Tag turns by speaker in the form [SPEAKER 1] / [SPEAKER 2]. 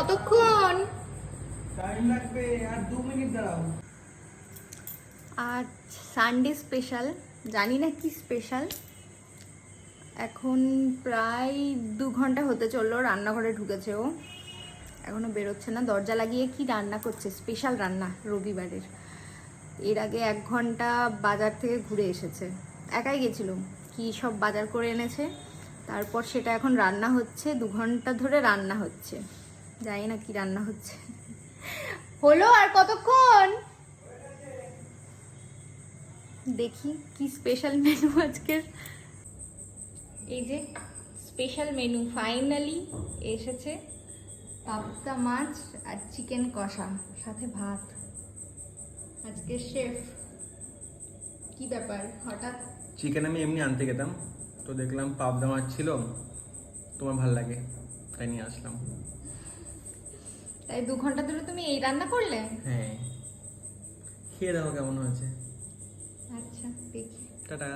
[SPEAKER 1] কতক্ষণ?
[SPEAKER 2] টাইম লাগবে আর 2 মিনিট দাঁড়াও।
[SPEAKER 1] আজ সানডে স্পেশাল, জানি না কি স্পেশাল। এখন প্রায় 2 ঘন্টা হতে চললো, রান্নাঘরে ঢুকেছে ও, এখনো বেরোচ্ছে না। দরজা লাগিয়ে কি রান্না করছে, স্পেশাল রান্না রবিবারের। এর আগে 1 ঘন্টা বাজার থেকে ঘুরে এসেছে, একাই গেছিল, কি সব বাজার করে এনেছে, তারপর সেটা এখন রান্না হচ্ছে। 2 ঘন্টা ধরে রান্না হচ্ছে, জানি না কি রান্না হচ্ছে। হলো আর কতক্ষণ, দেখি কি স্পেশাল মেনু আজকের। এই যে স্পেশাল মেনু ফাইনালি এসেছে, পাবদা মাছ আর চিকেন কষা, সাথে ভাত। আজকে শেফ, কি ব্যাপার হঠাৎ?
[SPEAKER 2] চিকেন আমি এমনি আনতে গেতাম, তো দেখলাম পাবদা মাছ ছিল, তোমার ভাল লাগে তাই নিয়ে আসলাম।
[SPEAKER 1] তাই 2 ঘন্টা ধরে তুমি এই রান্না করলে?
[SPEAKER 2] হ্যাঁ, খেয়ে দেখো কেমন হয়েছে।
[SPEAKER 1] আচ্ছা দেখি।
[SPEAKER 2] টাটা।